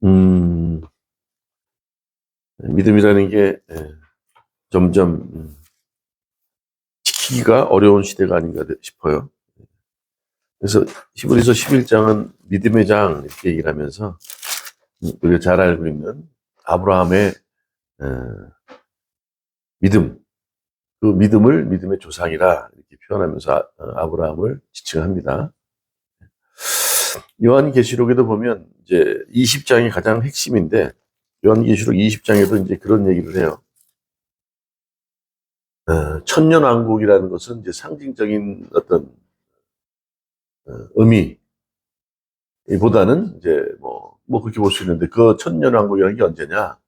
음, 믿음이라는 게 점점 지키기가 어려운 시대가 아닌가 싶어요. 그래서 히브리서 11장은 믿음의 장 이렇게 얘기를 하면서 우리가 잘 알고 있는 아브라함의 믿음, 그 믿음을 믿음의 조상이라 이렇게 표현하면서 아브라함을 지칭합니다. 요한계시록에도 보면 이제 20장이 가장 핵심인데 요한계시록 20장에도 이제 그런 얘기를 해요. 천년왕국이라는 것은 이제 상징적인 어떤 의미보다는 이제 뭐 그렇게 볼 수 있는데 그 천년왕국이라는 게 언제냐?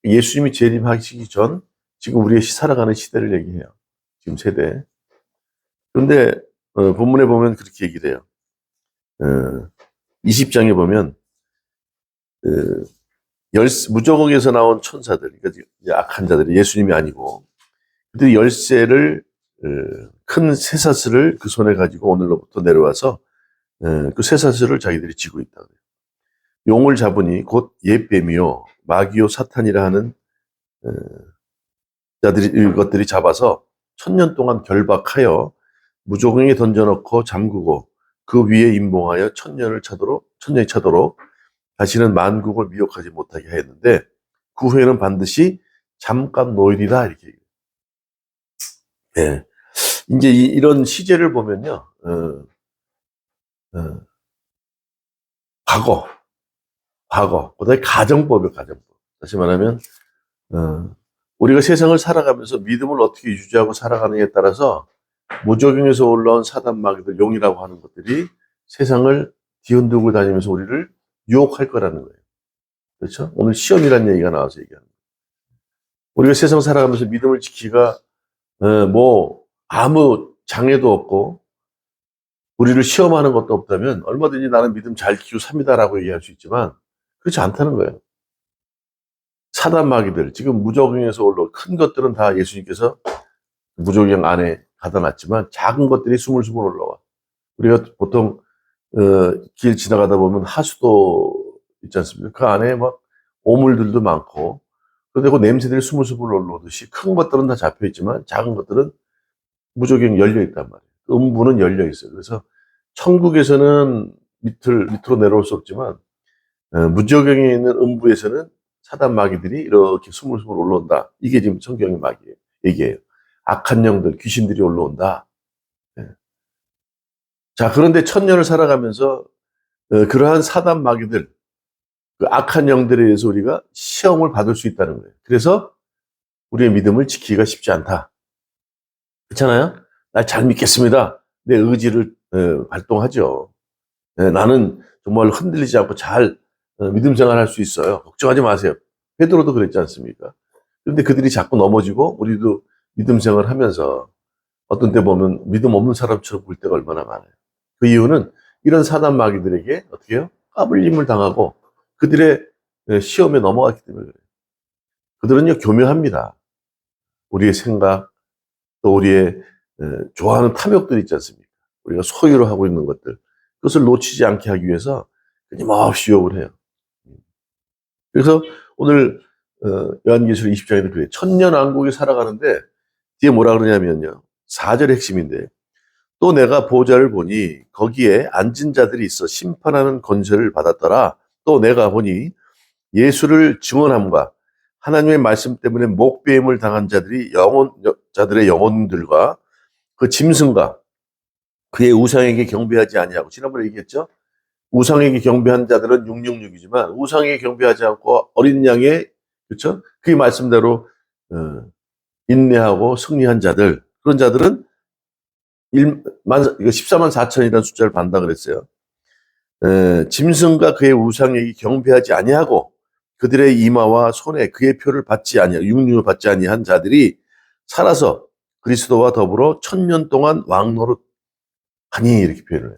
예수님이 재림하시기 전 지금 우리가 살아가는 시대를 얘기해요. 지금 세대. 그런데 본문에 보면 그렇게 얘기를 해요. 20장에 보면 무저공에서 나온 천사들, 그러니까 이제 악한 자들이 예수님이 아니고 그들이 열쇠를 큰 쇠사슬을 그 손에 가지고 오늘로부터 내려와서 그 쇠사슬을 자기들이 쥐고 있다. 용을 잡으니 곧 옛뱀이요 마귀요 사탄이라 하는 이것들이 잡아서 1000년 동안 결박하여 무저공에 던져놓고 잠그고 그 위에 임봉하여 천년이 차도록 다시는 만국을 미혹하지 못하게 하였는데 그 후에는 반드시 잠깐 노일이다 이렇게 얘기해요. 예. 이제 이런 시제를 보면요, 과거, 그다음에 가정법이에요, 가정법. 다시 말하면 우리가 세상을 살아가면서 믿음을 어떻게 유지하고 살아가느냐에 따라서 무적용에서 올라온 사단 마귀들, 용이라고 하는 것들이 세상을 뒤흔들고 다니면서 우리를 유혹할 거라는 거예요. 그렇죠? 오늘 시험이라는 얘기가 나와서 얘기하는 거예요. 우리가 세상 살아가면서 믿음을 지키기가 아무 장애도 없고 우리를 시험하는 것도 없다면 얼마든지 나는 믿음 잘 지키고 삽니다라고 얘기할 수 있지만 그렇지 않다는 거예요. 사단 마귀들, 지금 무적용에서 올라온 큰 것들은 다 예수님께서 무적용 안에 가다 놨지만 작은 것들이 스물스물 올라와. 우리가 보통 길 지나가다 보면 하수도 있지 않습니까? 그 안에 막 오물들도 많고 그런데 그 냄새들이 스물스물 올라오듯이 큰 것들은 다 잡혀 있지만 작은 것들은 무적용 열려 있단 말이에요. 음부는 열려 있어요. 그래서 천국에서는 밑으로 내려올 수 없지만 무적용에 있는 음부에서는 사단 마귀들이 이렇게 스물스물 올라온다. 이게 지금 성경의 얘기예요. 악한 영들, 귀신들이 올라온다. 네. 자, 그런데 천년을 살아가면서 그러한 사단 마귀들, 그 악한 영들에 의해서 우리가 시험을 받을 수 있다는 거예요. 그래서 우리의 믿음을 지키기가 쉽지 않다. 그렇잖아요? 나 잘 믿겠습니다. 내 의지를 발동하죠. 나는 정말 흔들리지 않고 잘 믿음 생활할 수 있어요. 걱정하지 마세요. 베드로도 그랬지 않습니까? 그런데 그들이 자꾸 넘어지고 우리도 믿음 생활하면서 어떤 때 보면 믿음 없는 사람처럼 볼 때가 얼마나 많아요. 그 이유는 이런 사단 마귀들에게 어떻게 해요? 까불림을 당하고 그들의 시험에 넘어갔기 때문에 그래요. 그들은요 교묘합니다. 우리의 생각 또 우리의 좋아하는 탐욕들 있지 않습니까? 우리가 소유로 하고 있는 것들 그것을 놓치지 않게 하기 위해서 끊임없이 유혹을 해요. 그래서 오늘 요한계시록 20장에도 그래요. 천년왕국에 살아가는데 뒤에 뭐라 그러냐면요. 4절 핵심인데 또 내가 보좌를 보니 거기에 앉은 자들이 있어 심판하는 권세를 받았더라. 또 내가 보니 예수를 증언함과 하나님의 말씀 때문에 목배임을 당한 자들의 영혼들과 그 짐승과 그의 우상에게 경배하지 아니하고 지난번에 얘기했죠. 우상에게 경배한 자들은 666이지만 우상에게 경배하지 않고 어린 양의 그렇죠? 그 말씀대로 인내하고 승리한 자들 그런 자들은 14만 4천이라는 숫자를 반다 그랬어요. 짐승과 그의 우상에게 경배하지 아니하고 그들의 이마와 손에 그의 표를 받지 아니하고 육류를 받지 아니한 자들이 살아서 그리스도와 더불어 1000년 동안 왕노릇하니 이렇게 표현을 해요.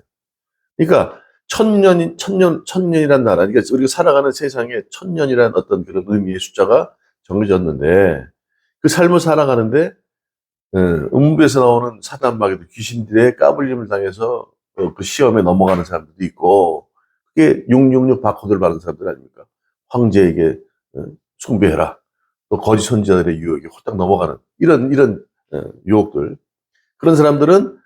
그러니까 천년이란 나라, 그러니까 우리가 살아가는 세상에 1000년이라는 어떤 그런 의미의 숫자가 정해졌는데 그 삶을 살아가는데 음부에서 나오는 사단 마귀들 귀신들의 까불림을 당해서 그 시험에 넘어가는 사람들도 있고 그게 666 바코드를 받은 사람들 아닙니까? 황제에게 숭배해라. 또 거짓 선지자들의 유혹에 홀딱 넘어가는 이런 유혹들. 그런 사람들은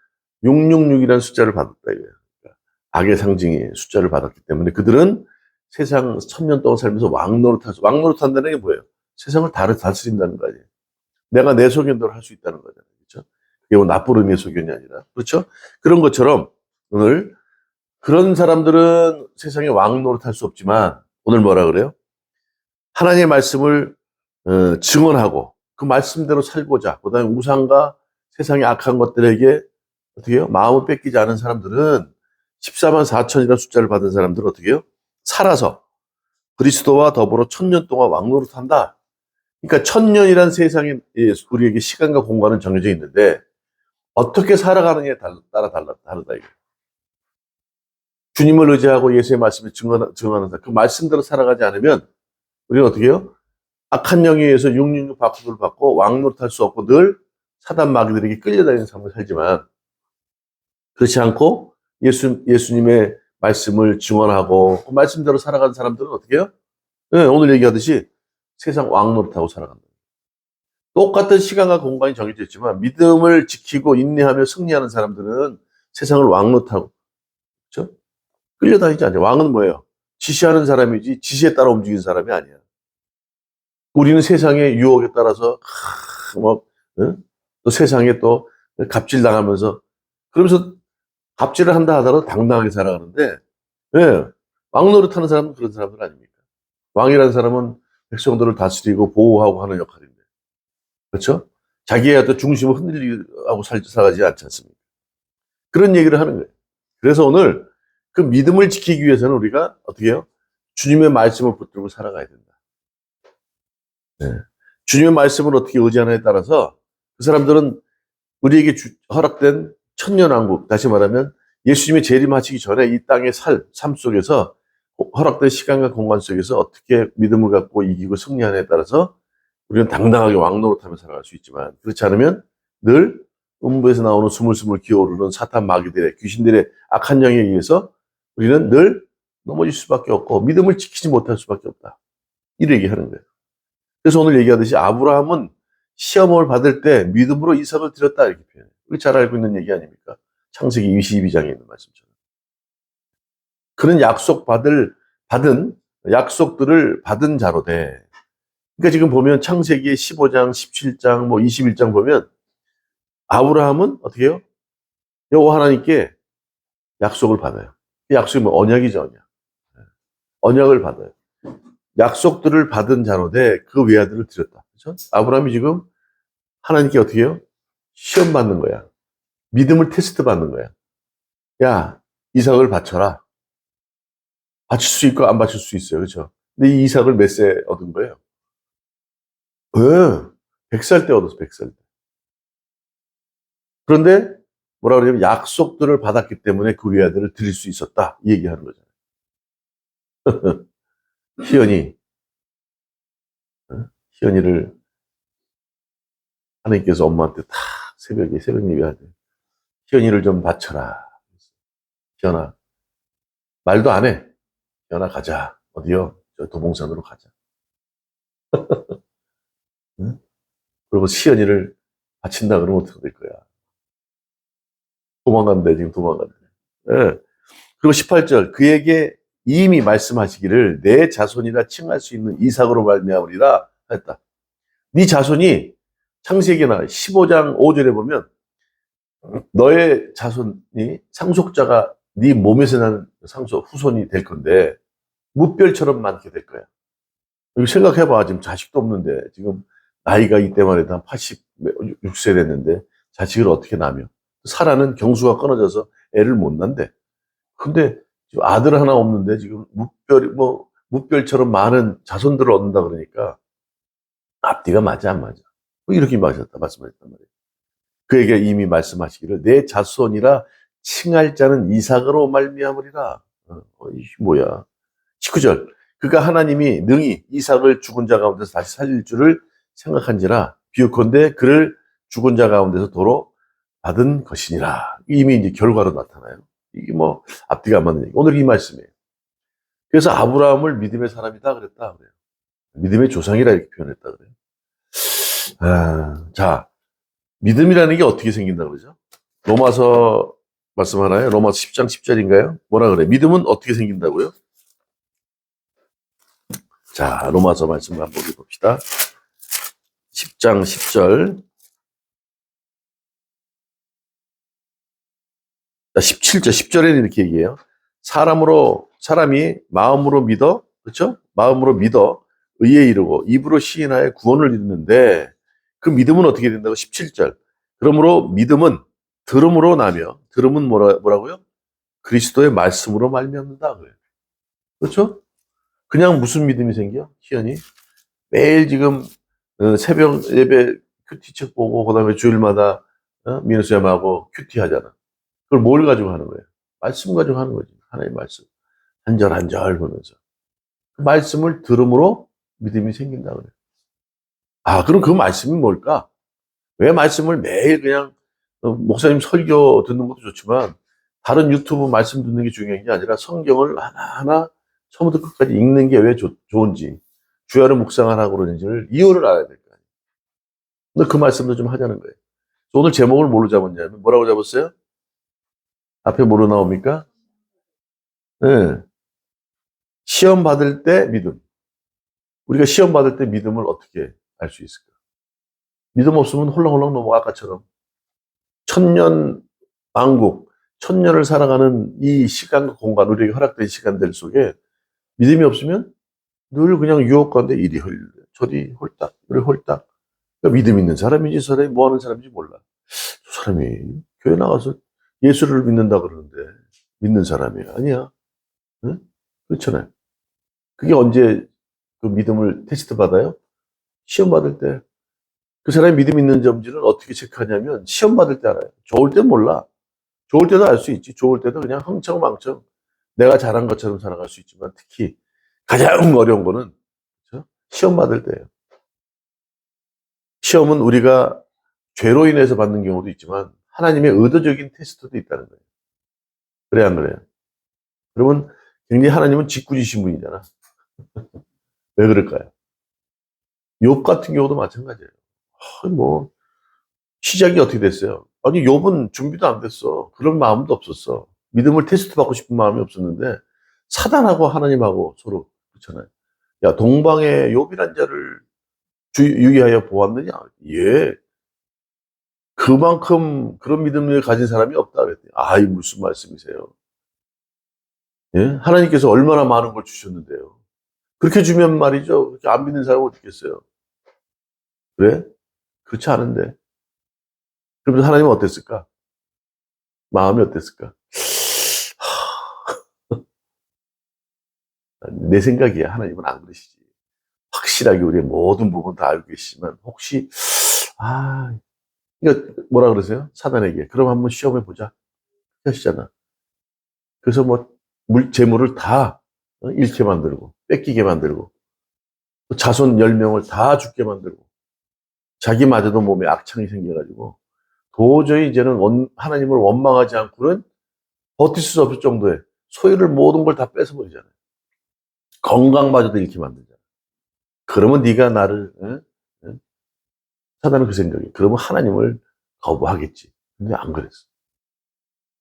666이라는 숫자를 받았다 이거예요. 그러니까 악의 상징의 숫자를 받았기 때문에 그들은 세상 1000년 동안 살면서 왕노릇한다는 게 뭐예요? 세상을 다스린다는 거 아니에요. 내가 내 소견대로 할 수 있다는 거잖아요. 그렇죠? 그게 뭐 나쁜 의미의 소견이 아니라. 그렇죠? 그런 것처럼 오늘 그런 사람들은 세상에 왕노릇할 수 없지만 오늘 뭐라 그래요? 하나님의 말씀을 증언하고 그 말씀대로 살고자 그다음에 우상과 세상의 악한 것들에게 어떻게 해요? 마음을 뺏기지 않은 사람들은 14만 4천이라는 숫자를 받은 사람들은 어떻게 해요? 살아서 그리스도와 더불어 1000년 동안 왕노릇한다. 그러니까 1000년이란 세상에 우리에게 시간과 공간은 정해져 있는데 어떻게 살아가느냐에 따라 다르다 이거. 주님을 의지하고 예수의 말씀을 증언하는 그 말씀대로 살아가지 않으면 우리는 어떻게 해요? 악한 영에 의해서 666 바꾸를 받고 왕노릇할 수 없고 늘 사단 마귀들에게 끌려다니는 삶을 살지만 그렇지 않고 예수님의 말씀을 증언하고 그 말씀대로 살아가는 사람들은 어떻게 해요? 네, 오늘 얘기하듯이 세상 왕노릇하고 살아간다. 똑같은 시간과 공간이 정해져 있지만 믿음을 지키고 인내하며 승리하는 사람들은 세상을 왕노릇하고 그렇죠? 끌려다니지 않죠. 왕은 뭐예요? 지시하는 사람이지 지시에 따라 움직이는 사람이 아니야. 우리는 세상의 유혹에 따라서 또 세상에 또 갑질당하면서 그러면서 갑질을 한다 하더라도 당당하게 살아가는데 예, 왕노릇하는 사람은 그런 사람들 아닙니까? 왕이라는 사람은 백성들을 다스리고 보호하고 하는 역할인데 그렇죠? 자기의 어떤 중심을 흔들리고 살아가지 않지 않습니까? 그런 얘기를 하는 거예요. 그래서 오늘 그 믿음을 지키기 위해서는 우리가 어떻게 해요? 주님의 말씀을 붙들고 살아가야 된다. 네. 주님의 말씀을 어떻게 의지하느냐에 따라서 그 사람들은 우리에게 허락된 천년왕국, 다시 말하면 예수님이 재림하시기 전에 이 땅의 삶 속에서 허락된 시간과 공간 속에서 어떻게 믿음을 갖고 이기고 승리하느냐에 따라서 우리는 당당하게 왕노릇하며 살아갈 수 있지만 그렇지 않으면 늘 음부에서 나오는 스물스물 기어오르는 사탄 마귀들의 귀신들의 악한 영에 의해서 우리는 늘 넘어질 수밖에 없고 믿음을 지키지 못할 수밖에 없다. 이렇게 얘기하는 거예요. 그래서 오늘 얘기하듯이 아브라함은 시험을 받을 때 믿음으로 이삭을 드렸다 이렇게 표현해요. 우리 잘 알고 있는 얘기 아닙니까? 창세기 22장에 있는 말씀처럼. 그런 받은 약속들을 받은 자로 돼. 그러니까 지금 보면 창세기의 15장, 17장, 21장 보면 아브라함은 어떻게 해요? 여호와 하나님께 약속을 받아요. 그 약속이 뭐 언약이죠, 언약. 언약을 받아요. 약속들을 받은 자로 돼 그 외아들을 드렸다. 그렇죠? 아브라함이 지금 하나님께 어떻게 해요? 시험 받는 거야. 믿음을 테스트 받는 거야. 야, 이삭을 바쳐라. 바칠 수 있고 안 바칠 수 있어요. 그렇죠? 근데 이 이삭을 몇 세 얻은 거예요? 왜? 100살 때 얻었어, 100살 때. 그런데 뭐라 그러냐면 약속들을 받았기 때문에 그 외아들을 드릴 수 있었다. 이 얘기하는 거잖아요. 희연이를 하나님께서 엄마한테 다 새벽 예배 하죠. 희연이를 좀 바쳐라. 희연아, 말도 안 해. 희연아, 가자. 어디요? 저 도봉산으로 가자. 응? 그리고 시연이를 바친다 그러면 어떻게 될 거야? 도망간대, 지금 도망간대. 예. 그리고 18절, 그에게 이미 말씀하시기를 내 자손이라 칭할 수 있는 이삭으로 말미암으리라 했다. 네 자손이 창세기나 15장 5절에 보면 너의 자손이 상속자가 네 몸에서 나는 후손이 될 건데 무별처럼 많게 될 거야. 여기 생각해봐. 지금 자식도 없는데 지금 나이가 이때만 해도 한 86세 됐는데 자식을 어떻게 낳으며 사라는 경수가 끊어져서 애를 못 낳는데 근데 지금 아들 하나 없는데 지금 무별처럼 많은 자손들을 얻는다 그러니까 앞뒤가 맞아 안 맞아? 이렇게 말씀하셨단 말이에요. 그에게 이미 말씀하시기를 내 자손이라 칭할 자는 이삭으로 말미암으리라. 이게 뭐야? 19절. 그가 하나님이 능히 이삭을 죽은 자 가운데서 다시 살릴 줄을 생각한지라 비유컨대 그를 죽은 자 가운데서 도로 받은 것이니라. 이미 이제 결과로 나타나요. 이게 뭐 앞뒤가 안 맞는 얘기. 오늘 이 말씀이에요. 그래서 아브라함을 믿음의 사람이다 그랬다 그래요. 믿음의 조상이라 이렇게 표현했다 그래요. 자, 믿음이라는 게 어떻게 생긴다 그러죠? 로마서 말씀 하나요? 로마서 10장 10절인가요? 뭐라 그래? 믿음은 어떻게 생긴다고요? 자, 로마서 말씀 한번 봅시다. 10장 10절. 17절, 10절에는 이렇게 얘기해요. 사람이 마음으로 믿어, 그렇죠? 마음으로 믿어 의에 이르고 입으로 시인하여 구원을 이루는데 그 믿음은 어떻게 된다고? 17절. 그러므로 믿음은 들음으로 나며 들음은 뭐라고요? 그리스도의 말씀으로 말미암는다 그래요. 그렇죠? 그냥 무슨 믿음이 생겨? 희연이 매일 지금 새벽 예배 큐티 책 보고 그다음에 주일마다 민수염하고 큐티 하잖아. 그걸 뭘 가지고 하는 거예요? 말씀 가지고 하는 거지. 하나님의 말씀. 한 절 한 절 보면서. 그 말씀을 들음으로 믿음이 생긴다 그래요. 그럼 그 말씀이 뭘까? 왜 말씀을 매일 그냥 목사님 설교 듣는 것도 좋지만 다른 유튜브 말씀 듣는 게 중요한 게 아니라 성경을 하나하나 처음부터 끝까지 읽는 게 왜 좋은지 주야를 묵상하라고 그러는지를 이유를 알아야 될 거 아니에요. 근데 그 말씀도 좀 하자는 거예요. 오늘 제목을 뭘로 잡았냐면 뭐라고 잡았어요? 앞에 뭐로 나옵니까? 네. 시험 받을 때 믿음. 우리가 시험 받을 때 믿음을 어떻게 알 수 있을까? 믿음 없으면 홀랑홀랑 넘어가 아까처럼 천년 왕국, 천년을 살아가는 이 시간과 공간, 우리에게 허락된 시간들 속에 믿음이 없으면 늘 그냥 유혹 가운데 이리 흘, 저리 홀딱, 이리 홀딱. 그러니까 믿음 있는 사람인지 저 사람이 뭐 하는 사람인지 몰라. 저 사람이 교회 나가서 예수를 믿는다 그러는데 믿는 사람이야. 아니야. 응? 그렇잖아요. 그게 언제 그 믿음을 테스트 받아요? 시험 받을 때. 그 사람이 믿음 있는 점지는 어떻게 체크하냐면 시험 받을 때 알아요. 좋을 때 몰라. 좋을 때도 알 수 있지. 좋을 때도 그냥 흥청망청 내가 잘한 것처럼 살아갈 수 있지만 특히 가장 어려운 거는 그렇죠? 시험 받을 때예요. 시험은 우리가 죄로 인해서 받는 경우도 있지만 하나님의 의도적인 테스트도 있다는 거예요. 그래 안 그래요? 그러면 굉장히 하나님은 짓궂으신 분이잖아. 왜 그럴까요? 욥 같은 경우도 마찬가지예요. 뭐 시작이 어떻게 됐어요? 아니 욥은 준비도 안 됐어. 그럴 마음도 없었어. 믿음을 테스트 받고 싶은 마음이 없었는데 사단하고 하나님하고 서로 그렇잖아요. 야 동방에 욥이란 자를 유기하여 보았느냐? 예. 그만큼 그런 믿음을 가진 사람이 없다 그랬더니 이 무슨 말씀이세요? 예? 하나님께서 얼마나 많은 걸 주셨는데요. 그렇게 주면 말이죠. 그렇게 안 믿는 사람은 어떻게 겠어요 그래? 그렇지 않은데. 그러면서 하나님은 어땠을까? 마음이 어땠을까? 내 생각이야. 하나님은 안 그러시지. 확실하게 우리의 모든 부분 다 알고 계시지만 혹시 이거 뭐라 그러세요? 사단에게 그럼 한번 시험해 보자 하시잖아. 그래서 뭐 재물을 다 잃게 만들고 뺏기게 만들고 또 자손 10명을 다 죽게 만들고 자기마저도 몸에 악창이 생겨가지고 도저히 이제는 하나님을 원망하지 않고는 버틸 수 없을 정도의 소유를 모든 걸 다 뺏어버리잖아요. 건강마저도 잃게 만들잖아요. 그러면 네가 나를 사단은 그 생각이 그러면 하나님을 거부하겠지. 근데 안 그랬어.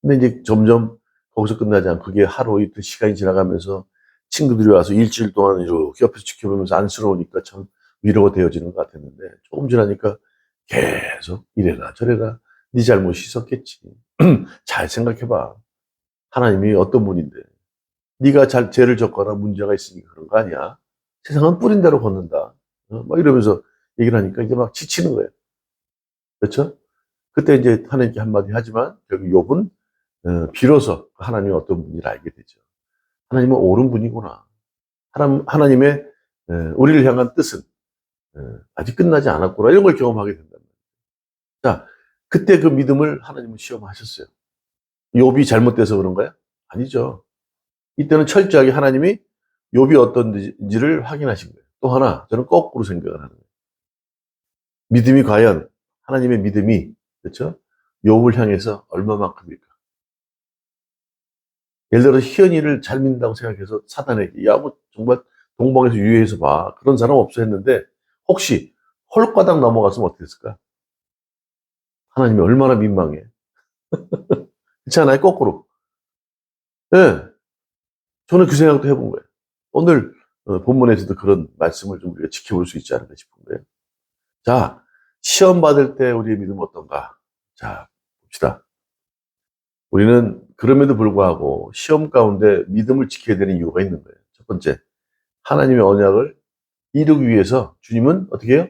근데 이제 점점 거기서 끝나지 않고 그게 하루 이틀 시간이 지나가면서 친구들이 와서 일주일 동안 이렇게 옆에서 지켜보면서 안쓰러우니까 참 위로가 되어지는 것 같았는데 조금 지나니까 계속 이래라 저래라 네 잘못이 있었겠지. 잘 생각해봐. 하나님이 어떤 분인데 네가 죄를 졌거나 문제가 있으니까 그런 거 아니야. 세상은 뿌린 대로 걷는다. 막 이러면서 얘기를 하니까 이제 막 지치는 거예요. 그렇죠? 그때 이제 하나님께 한마디 하지만 결국 욥은 비로소 하나님이 어떤 분인지를 알게 되죠. 하나님은 옳은 분이구나. 하나님의 우리를 향한 뜻은 아직 끝나지 않았구나. 이런 걸 경험하게 된다. 자, 그때 그 믿음을 하나님은 시험하셨어요. 욥이 잘못돼서 그런가요? 아니죠. 이때는 철저하게 하나님이 욥이 어떤지를 확인하신 거예요. 또 하나, 저는 거꾸로 생각을 하는 거예요. 믿음이 과연 하나님의 믿음이 그렇죠? 욥을 향해서 얼마만큼일까? 예를 들어 희연이를 잘 믿는다고 생각해서 사단에게 야 뭐 정말 동방에서 유해해서 봐 그런 사람 없어 했는데 혹시 홀가닥 넘어갔으면 어떻게 했을까? 하나님이 얼마나 민망해. 그렇지 않아요? 거꾸로. 예. 저는 그 생각도 해본 거예요. 오늘 본문에서도 그런 말씀을 좀 우리가 지켜볼 수 있지 않을까 싶은 거예요. 자, 시험 받을 때 우리의 믿음은 어떤가? 자, 봅시다. 우리는 그럼에도 불구하고 시험 가운데 믿음을 지켜야 되는 이유가 있는 거예요. 첫 번째, 하나님의 언약을 이루기 위해서 주님은 어떻게 해요?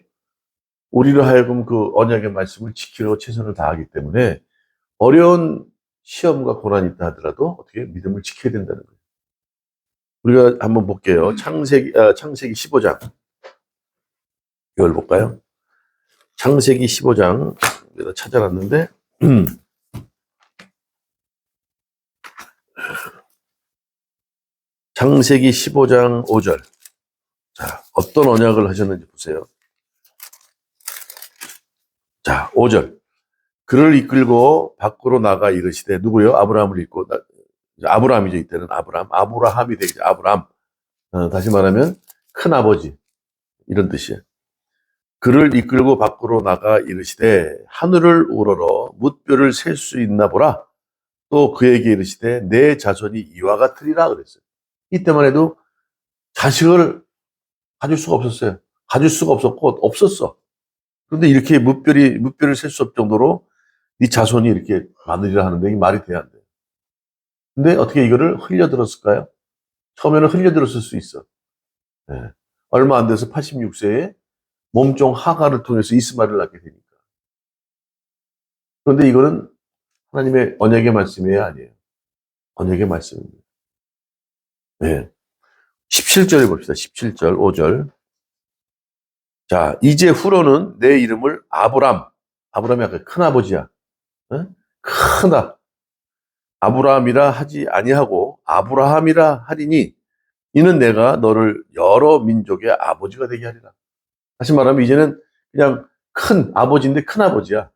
우리로 하여금 그 언약의 말씀을 지키려고 최선을 다하기 때문에 어려운 시험과 고난이 있다 하더라도 어떻게 믿음을 지켜야 된다는 거예요. 우리가 한번 볼게요. 창세기 15장. 이걸 볼까요? 창세기 15장. 내가 찾아놨는데, 창세기 15장 5절. 자, 어떤 언약을 하셨는지 보세요. 자, 5절. 그를 이끌고 밖으로 나가 이르시되, 누구요? 아브라함을 이끌고, 아브라함이죠. 이때는 아브라함이 되겠죠. 아브라함. 다시 말하면, 큰 아버지. 이런 뜻이에요. 그를 이끌고 밖으로 나가 이르시되 하늘을 우러러 뭇별을 셀 수 있나 보라. 또 그에게 이르시되 내 자손이 이와 같으리라 그랬어요. 이때만 해도 자식을 가질 수가 없었어요. 가질 수가 없었고 없었어. 그런데 이렇게 뭇별을 셀 수 없을 정도로 네 자손이 이렇게 많으리라 하는데 이게 말이 돼야 안 돼요. 근데 어떻게 이거를 흘려들었을까요? 처음에는 흘려들었을 수 있어. 네. 얼마 안 돼서 86세에 몸종 하가를 통해서 이스마엘을 낳게 되니까. 그런데 이거는 하나님의 언약의 말씀이에요, 아니에요? 언약의 말씀입니다. 네. 17절 봅시다. 17절, 5절. 자, 이제 후로는 내 이름을 아브람이 아까 큰아버지야. 어? 크다. 아브라함이라 하지 아니하고 아브라함이라 하리니 이는 내가 너를 여러 민족의 아버지가 되게 하리라. 다시 말하면 이제는 그냥 큰 아버지인데 큰아버지야.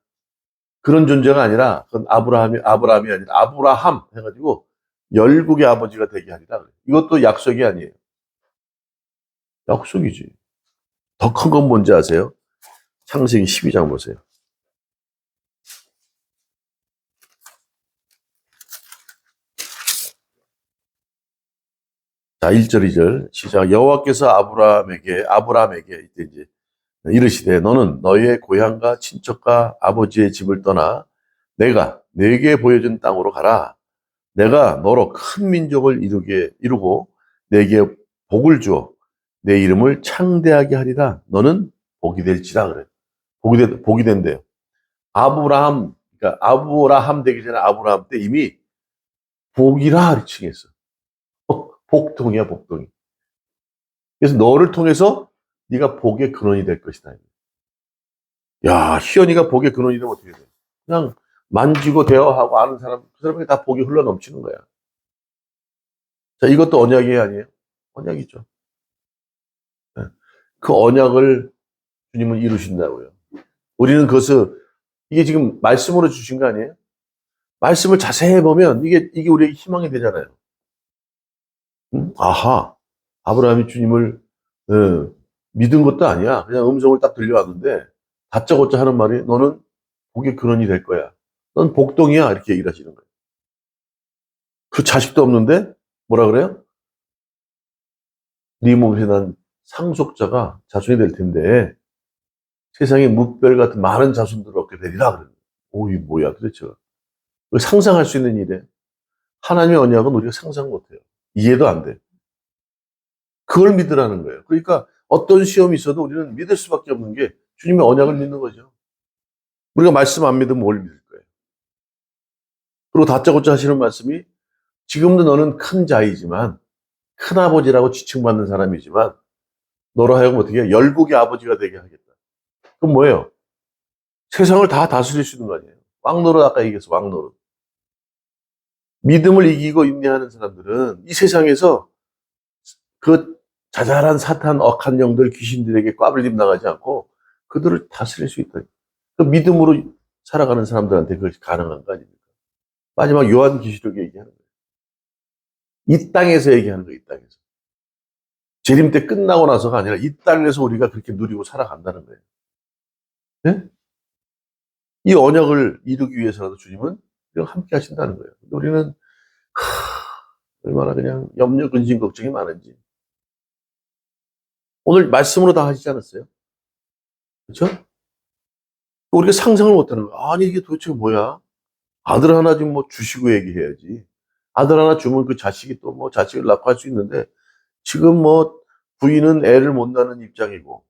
그런 존재가 아니라 그건 아브라함이 아니라 아브라함 해가지고 열국의 아버지가 되게 하리라. 이것도 약속이 아니에요. 약속이지. 더 큰 건 뭔지 아세요? 창세기 12장 보세요. 자, 1절, 2절 시작. 여호와께서 아브라함에게 이제 이르시되 너는 너의 고향과 친척과 아버지의 집을 떠나 내가 네게 보여준 땅으로 가라. 내가 너로 큰 민족을 이루고 네게 복을 주어 내 이름을 창대하게 하리라. 너는 복이 될지라 그래. 복이 된대요. 그러니까 아브라함 되기 전에 아브라함 때 이미 복이라 칭했어. 복통이야, 복통이. 그래서 너를 통해서 네가 복의 근원이 될 것이다. 야, 희연이가 복의 근원이 되면 어떻게 돼? 그냥 만지고 대화하고 아는 사람, 그 사람에게 다 복이 흘러 넘치는 거야. 자, 이것도 언약이 아니에요? 언약이죠. 네. 그 언약을 주님은 이루신다고요. 우리는 이게 지금 말씀으로 주신 거 아니에요? 말씀을 자세히 보면 이게 우리에게 희망이 되잖아요. 응? 아하, 아브라함이 주님을 믿은 것도 아니야. 그냥 음성을 딱 들려왔는데 다짜고짜 하는 말이 너는 복의 근원이 될 거야. 넌 복동이야. 이렇게 얘기를 하시는 거예요. 그 자식도 없는데 뭐라 그래요? 네 몸에서 난 상속자가 자손이 될 텐데 세상에 무별 같은 많은 자손들을 얻게 되리라 그래요. 오, 이 뭐야 도대체. 상상할 수 있는 일에 하나님의 언약은 우리가 상상 못해요. 이해도 안 돼. 그걸 믿으라는 거예요. 그러니까 어떤 시험이 있어도 우리는 믿을 수밖에 없는 게 주님의 언약을 믿는 거죠. 우리가 말씀 안 믿으면 뭘 믿을 거예요. 그리고 다짜고짜 하시는 말씀이 지금도 너는 큰 자이지만 큰아버지라고 지칭받는 사람이지만 너로 하여금 어떻게 해? 열국의 아버지가 되게 하겠다. 그럼 뭐예요? 세상을 다 다스릴 수 있는 거 아니에요? 왕노릇 아까 얘기했어. 왕노릇. 믿음을 이기고 인내하는 사람들은 이 세상에서 그 자잘한 사탄 억한 영들 귀신들에게 꽈불림 나가지 않고 그들을 다스릴 수 있다. 그 믿음으로 살아가는 사람들한테 그것이 가능한 거 아닙니까? 마지막 요한계시록에 얘기하는 거예요. 이 땅에서 얘기하는 거예요, 이 땅에서. 재림 때 끝나고 나서가 아니라 이 땅에서 우리가 그렇게 누리고 살아간다는 거예요. 네? 이 언약을 이루기 위해서라도 주님은 함께 하신다는 거예요. 우리는 얼마나 그냥 염려, 근심, 걱정이 많은지. 오늘 말씀으로 다 하시지 않았어요? 그렇죠? 우리가 상상을 못하는 거야. 아니 이게 도대체 뭐야? 아들 하나 좀 뭐 주시고 얘기해야지. 아들 하나 주면 그 자식이 또 뭐 자식을 낳고 할 수 있는데 지금 뭐 부인은 애를 못 낳는 입장이고,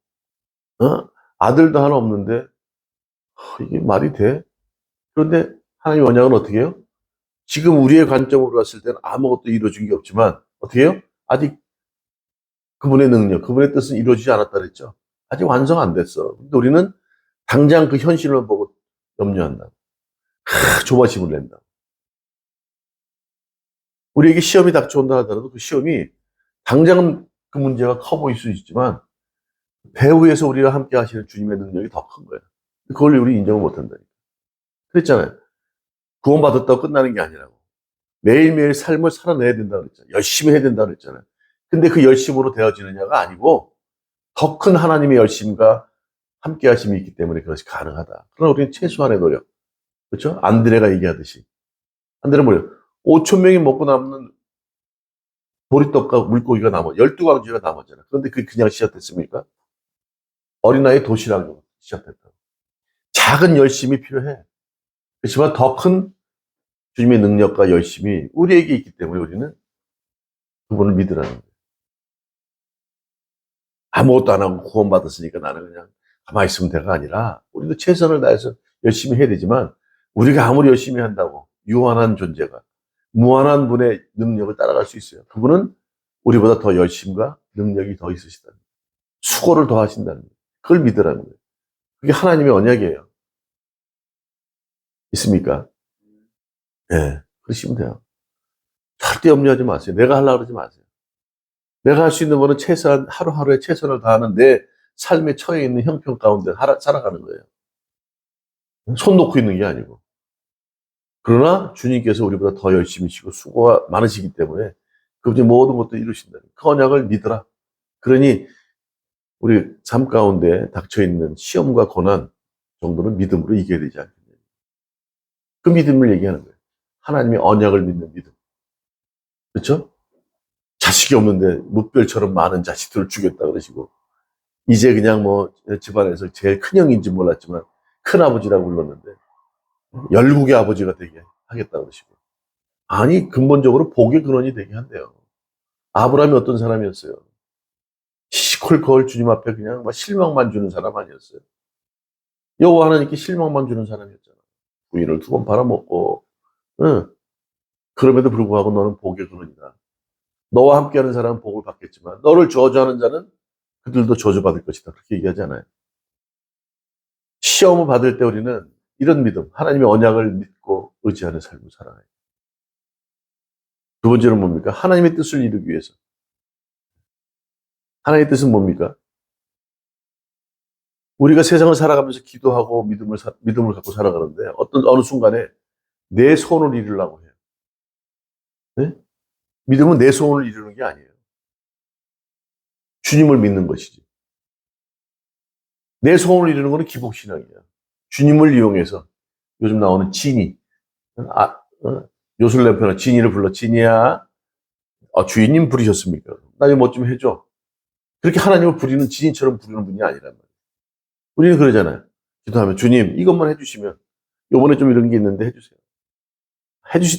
어? 아들도 하나 없는데 이게 말이 돼? 그런데 하나님 언약은 어떻게 해요? 지금 우리의 관점으로 봤을 때는 아무것도 이루어진 게 없지만 어떻게 해요? 아직 그분의 능력, 그분의 뜻은 이루어지지 않았다 그랬죠. 아직 완성 안 됐어. 근데 우리는 당장 그 현실을 보고 염려한다. 조바심을 낸다. 우리에게 시험이 닥쳐온다 하더라도 그 시험이 당장은 그 문제가 커 보일 수 있지만 배후에서 우리와 함께 하시는 주님의 능력이 더 큰 거예요. 그걸 우리 인정을 못 한다니까. 그랬잖아요. 구원받았다고 끝나는 게 아니라고. 매일매일 삶을 살아내야 된다고 그랬잖아요. 열심히 해야 된다고 그랬잖아요. 근데 그 열심으로 되어지느냐가 아니고 더 큰 하나님의 열심과 함께 하심이 있기 때문에 그것이 가능하다. 그러나 우리는 최소한의 노력. 그렇죠? 안드레가 얘기하듯이. 안드레는 뭐예요? 5천 명이 먹고 남는 보리떡과 물고기가 남아, 12광지가 남았잖아요. 그런데 그게 그냥 시작됐습니까? 어린아이 도시락으로 시작됐다. 작은 열심이 필요해. 그렇지만 더 큰 주님의 능력과 열심이 우리에게 있기 때문에 우리는 그분을 믿으라는 거예요. 아무것도 안 하고 구원받았으니까 나는 그냥 가만히 있으면 돼가 아니라 우리도 최선을 다해서 열심히 해야 되지만 우리가 아무리 열심히 한다고 유한한 존재가 무한한 분의 능력을 따라갈 수 있어요. 그분은 우리보다 더 열심과 능력이 더 있으시다는 거예요. 수고를 더 하신다는 거예요. 그걸 믿으라는 거예요. 그게 하나님의 언약이에요. 있습니까? 예. 네, 그러시면 돼요. 절대 염려하지 마세요. 내가 하려고 그러지 마세요. 내가 할 수 있는 거는 최소한 하루하루에 최선을 다하는 내 삶에 처해 있는 형편 가운데 살아가는 거예요. 손 놓고 있는 게 아니고. 그러나 주님께서 우리보다 더 열심히시고 수고가 많으시기 때문에 그분이 모든 것도 이루신다. 그 언약을 믿어라. 그러니 우리 삶 가운데 닥쳐 있는 시험과 고난 정도는 믿음으로 이겨야 되지 않겠냐. 그 믿음을 얘기하는 거예요. 하나님의 언약을 믿는 믿음. 그렇죠? 자식이 없는데 무별처럼 많은 자식들을 주겠다 그러시고 이제 그냥 뭐 집안에서 제일 큰 형인지 몰랐지만 큰 아버지라고 불렀는데 열국의 아버지가 되게 하겠다 그러시고 아니 근본적으로 복의 근원이 되게 한대요. 아브라함이 어떤 사람이었어요? 시콜콜 주님 앞에 그냥 막 실망만 주는 사람 아니었어요. 여호와 하나님께 실망만 주는 사람이었잖아. 부인을 2번 팔아먹고 응. 그럼에도 불구하고 너는 복의 근원이다. 너와 함께하는 사람은 복을 받겠지만 너를 저주하는 자는 그들도 저주받을 것이다. 그렇게 얘기하잖아요. 시험을 받을 때 우리는 이런 믿음, 하나님의 언약을 믿고 의지하는 삶을 살아가요. 두 번째는 뭡니까? 하나님의 뜻을 이루기 위해서. 하나님의 뜻은 뭡니까? 우리가 세상을 살아가면서 기도하고 믿음을 갖고 살아가는데 어느 순간에 내 소원을 이루려고 해요. 네? 믿음은 내 소원을 이루는 게 아니에요. 주님을 믿는 것이지. 내 소원을 이루는 것은 기복신앙이에요. 주님을 이용해서 요즘 나오는 지니, 요술 램편은 지니를 불러. 지니야, 주인님 부르셨습니까? 나 이거 뭐 좀 해줘. 그렇게 하나님을 부리는 지니처럼 부르는 분이 아니란 말이에요. 우리는 그러잖아요. 기도하면 주님 이것만 해주시면 요번에 좀 이런 게 있는데 해주세요.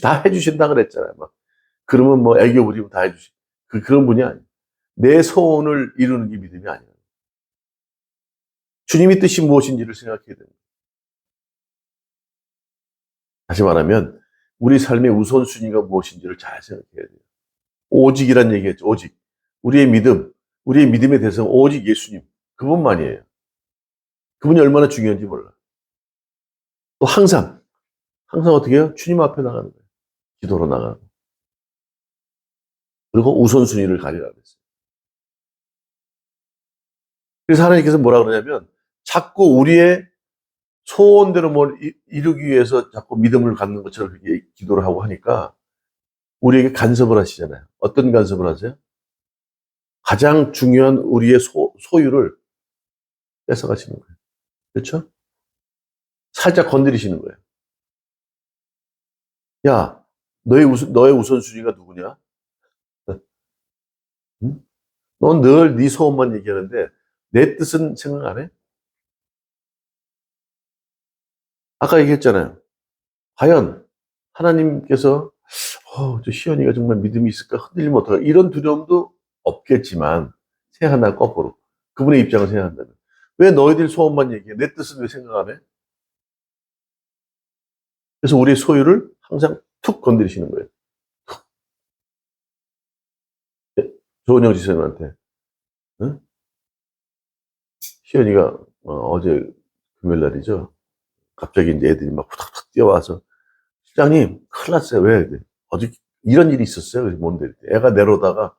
다 해주신다 그랬잖아요. 막 그러면 뭐 애교 부리면 다 해주시. 그런 분이 아니에요. 내 소원을 이루는 게 믿음이 아니에요. 주님의 뜻이 무엇인지를 생각해야 됩니다. 다시 말하면 우리 삶의 우선순위가 무엇인지를 잘 생각해야 돼요. 오직이란 얘기했죠. 오직. 우리의 믿음, 우리의 믿음의 대상 오직 예수님. 그분만이에요. 그분이 얼마나 중요한지 몰라. 또 항상 어떻게 해요? 주님 앞에 나가는 거예요. 기도로 나가고. 그리고 우선순위를 가리라고 했어요. 그래서 하나님께서 뭐라 그러냐면 자꾸 우리의 소원대로 뭘 이루기 위해서 자꾸 믿음을 갖는 것처럼 그렇게 기도를 하고 하니까 우리에게 간섭을 하시잖아요. 어떤 간섭을 하세요? 가장 중요한 우리의 소유를 뺏어가시는 거예요. 그렇죠? 살짝 건드리시는 거예요. 야, 너의 우선순위가 누구냐? 응? 넌 늘 네 소원만 얘기하는데 내 뜻은 생각 안 해? 아까 얘기했잖아요. 과연 하나님께서 저 시연이가 정말 믿음이 있을까? 흔들리면 어떡할까? 이런 두려움도 없겠지만 생각한다 거꾸로. 그분의 입장을 생각한다면. 왜 너희들 소원만 얘기해? 내 뜻은 왜 생각 안 해? 그래서 우리의 소유를 항상 툭 건드리시는 거예요. 조은영 지사님한테. 응? 시연이가 어제 금요일 날이죠. 갑자기 이제 애들이 막 후닥후닥 뛰어와서 실장님 큰일 났어요. 왜? 어제 이런 일이 있었어요. 그래서 뭔데? 애가 내려오다가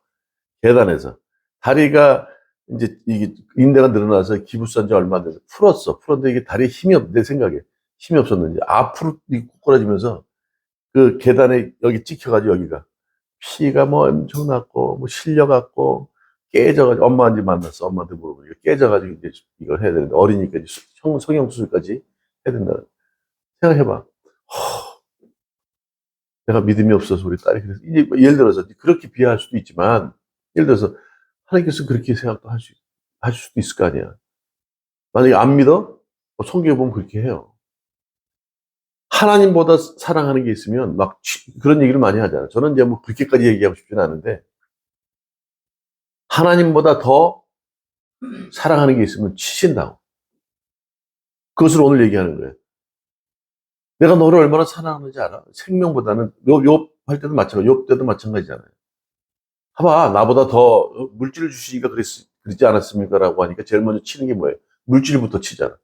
계단에서 다리가 이제 이게 인대가 늘어나서 기부스한 지 얼마 안 돼서 풀었어. 풀었는데 이게 다리에 힘이 내 생각에 힘이 없었는지 앞으로 꼬꾸라지면서 그 계단에 여기 찍혀가지고 여기가 피가 뭐 엄청 났고 뭐 실려갖고 깨져가지고 엄마한테 만났어. 엄마한테 물어보니까 깨져가지고 이제 이걸 해야 되는데 어리니까 이제 성형수술까지 해야 된다. 생각해봐. 내가 믿음이 없어서 우리 딸이 그래서 이제 뭐 예를 들어서 그렇게 비하할 수도 있지만 예를 들어서 하나님께서 그렇게 생각도 하실 수도 있을 거 아니야. 만약에 안 믿어? 성경에 보면 그렇게 해요. 하나님보다 사랑하는 게 있으면 막 그런 얘기를 많이 하잖아요. 저는 이제 뭐 그렇게까지 얘기하고 싶지는 않은데 하나님보다 더 사랑하는 게 있으면 치신다고. 그것을 오늘 얘기하는 거예요. 내가 너를 얼마나 사랑하는지 알아? 생명보다는 욥할 때도 마찬가지, 욥 때도 마찬가지잖아요. 봐봐, 나보다 더 물질을 주시니까 그랬지 않았습니까? 라고 하니까 제일 먼저 치는 게 뭐예요? 물질부터 치잖아.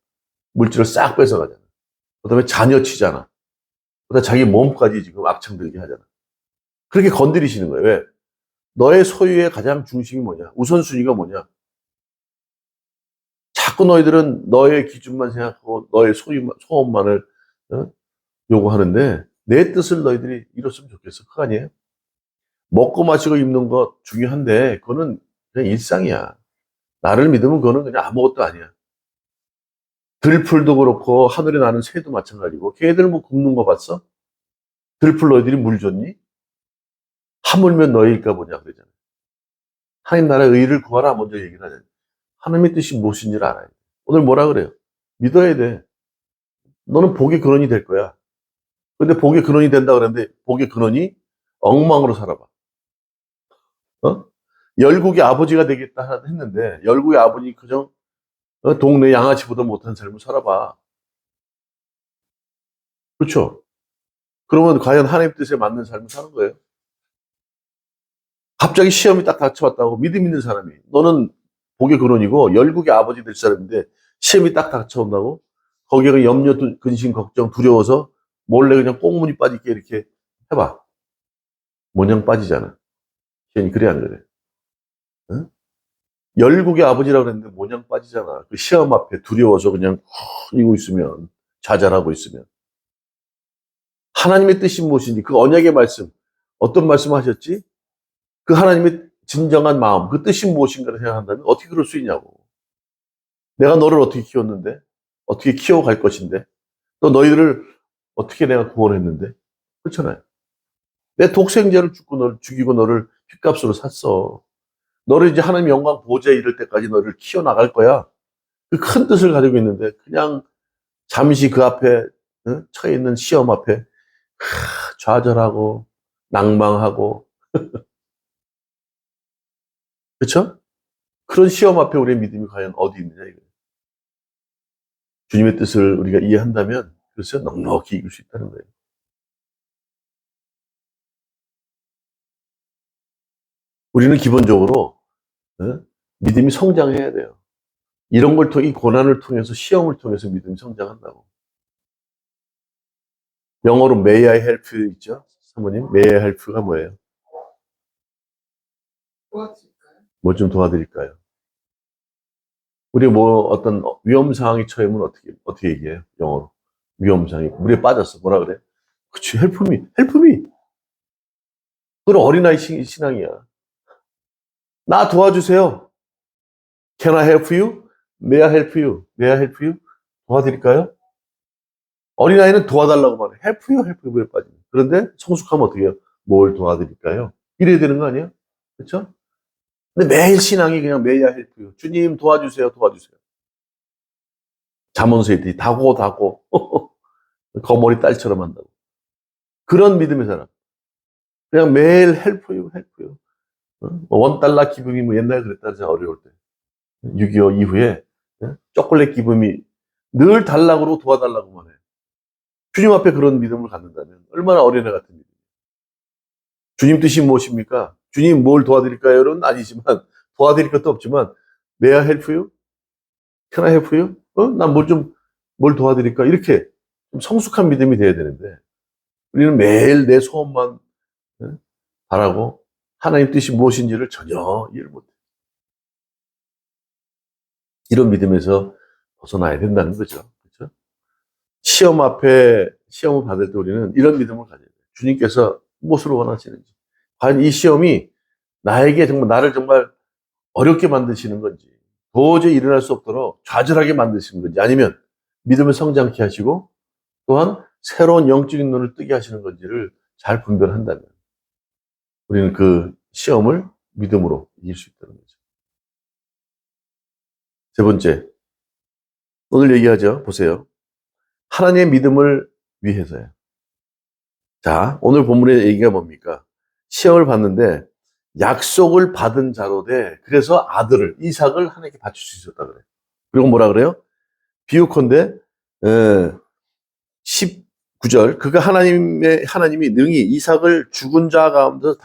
물질을 싹 뺏어가잖아. 그 다음에 자녀 치잖아. 그 다음에 자기 몸까지 지금 악창들게 하잖아. 그렇게 건드리시는 거예요. 왜? 너의 소유의 가장 중심이 뭐냐? 우선순위가 뭐냐? 자꾸 너희들은 너의 기준만 생각하고 너의 소원만을 어? 요구하는데 내 뜻을 너희들이 이뤘으면 좋겠어. 그거 아니에요? 먹고 마시고 입는 거 중요한데 그거는 그냥 일상이야. 나를 믿으면 그거는 그냥 아무것도 아니야. 들풀도 그렇고 하늘에 나는 새도 마찬가지고 걔들 뭐 굽는 거 봤어? 들풀 너희들이 물 줬니? 하물며 너희일까 보냐 그러잖아. 하나님 나라의 의를 구하라 먼저 얘기를 하잖아. 하나님의 뜻이 무엇인지를 알아야 돼. 오늘 뭐라 그래요? 믿어야 돼. 너는 복의 근원이 될 거야. 근데 복의 근원이 된다 그랬는데 복의 근원이 엉망으로 살아봐. 어? 열국의 아버지가 되겠다 했는데 열국의 아버지 그저 동네 양아치보다 못한 삶을 살아봐. 그렇죠? 그러면 과연 하나님 뜻에 맞는 삶을 사는 거예요? 갑자기 시험이 딱 닥쳐왔다고 믿음 있는 사람이 너는 복의 근원이고 열국의 아버지 될 사람인데 시험이 딱 닥쳐온다고 거기에 염려, 근심, 걱정, 두려워서 몰래 그냥 꽁무니 빠지게 이렇게 해봐. 모냥 빠지잖아. 시험이 그래 안 그래? 응? 열국의 아버지라고 그랬는데 모냥 빠지잖아. 그 시험 앞에 두려워서 그냥 이고 있으면 좌절하고 있으면 하나님의 뜻이 무엇인지 그 언약의 말씀 어떤 말씀 하셨지? 그 하나님의 진정한 마음 그 뜻이 무엇인가를 생각한다면 어떻게 그럴 수 있냐고. 내가 너를 어떻게 키웠는데 어떻게 키워갈 것인데 또 너희들을 어떻게 내가 구원했는데 그렇잖아요. 내 독생자를 죽이고 너를 핏값으로 샀어. 너를 이제 하나님 영광 보좌에 이를 때까지 너를 키워나갈 거야. 그 큰 뜻을 가지고 있는데 그냥 잠시 그 앞에 처해 있는 시험 앞에 좌절하고 낭망하고 그렇죠? 그런 시험 앞에 우리의 믿음이 과연 어디 있느냐 이거예요. 주님의 뜻을 우리가 이해한다면 글쎄요 넉넉히 이길 수 있다는 거예요. 우리는 기본적으로 믿음이 성장해야 돼요. 이런 걸 통해 이 고난을 통해서 시험을 통해서 믿음이 성장한다고. 영어로 May I help you 있죠? 사모님 May I help가 뭐예요? 뭐 좀 도와드릴까요? 우리 뭐 어떤 위험 상황에 처하면 어떻게 얘기해요? 영어로 위험 상황이 물에 빠졌어 뭐라 그래? 그치 help me 그건 어린아이 신앙이야. 나 도와주세요. Can I help you? May I help you? May I help you? 도와드릴까요? 어린아이는 도와달라고 말해. help you, help you, 왜 빠지냐. 그런데 성숙하면 어떻게 해요? 뭘 도와드릴까요? 이래야 되는 거 아니야? 그렇죠? 근데 매일 신앙이 그냥 may I help you. 주님 도와주세요, 도와주세요. 잠언서에 있듯이 다고 거머리 딸처럼 한다고. 그런 믿음의 사람. 그냥 매일 help you, help you. $1 기금이 뭐 옛날에 그랬다잖아, 어려울 때. 6.25 이후에 초콜릿 기금이 늘 달라고 도와달라고만 해. 주님 앞에 그런 믿음을 갖는다면 얼마나 어린애 같은 믿음. 주님 뜻이 무엇입니까? 주님 뭘 도와드릴까요?는 아니지만 도와드릴 것도 없지만 May I help you? Can I help you? 난 뭘 도와드릴까? 이렇게 좀 성숙한 믿음이 돼야 되는데 우리는 매일 내 소원만 바라고 하나님 뜻이 무엇인지를 전혀 이해를 못해. 이런 믿음에서 벗어나야 된다는 거죠. 그렇죠? 시험 앞에 시험을 받을 때 우리는 이런 믿음을 가져야 돼요. 주님께서 무엇을 원하시는지. 과연 이 시험이 나에게 정말 나를 정말 어렵게 만드시는 건지, 도저히 일어날 수 없도록 좌절하게 만드시는 건지, 아니면 믿음을 성장케 하시고 또한 새로운 영적인 눈을 뜨게 하시는 건지를 잘 분별한다면 우리는 그 시험을 믿음으로 이길 수 있다는 거죠. 세 번째, 오늘 얘기하죠. 보세요. 하나님의 믿음을 위해서요. 자, 오늘 본문의 얘기가 뭡니까? 시험을 받는데 약속을 받은 자로 돼. 그래서 아들을, 이삭을 하나님께 바칠 수 있었다 그래요. 그리고 뭐라 그래요? 비유컨대 19절, 그가 하나님이 능히 이삭을 죽은 자 가운데서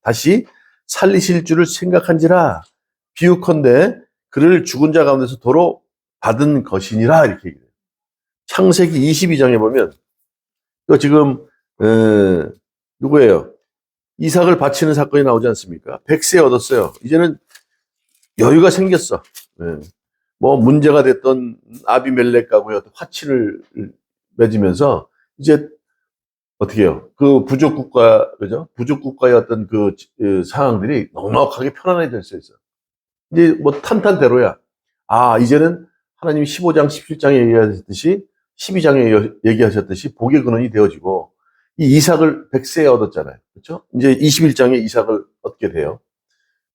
다시 살리실 줄을 생각한지라. 비유컨대 그를 죽은 자 가운데서 도로 받은 것이니라. 이렇게 얘기해요. 창세기 22장에 보면 그 지금 누구예요? 이삭을 바치는 사건이 나오지 않습니까? 100세 얻었어요. 이제는 여유가 생겼어. 뭐 문제가 됐던 아비멜렉하고의 어떤 화친을 맺으면서 이제 어떻게 해요? 그 부족국가, 그죠? 부족국가의 어떤 그 상황들이 넉넉하게 편안해질 수 있어. 이제 뭐 탄탄대로야. 아, 이제는 하나님이 15장, 17장에 얘기하셨듯이 12장에 얘기하셨듯이 복의 근원이 되어지고 이 이삭을 100세에 얻었잖아요. 그렇죠? 이제 21장에 이삭을 얻게 돼요.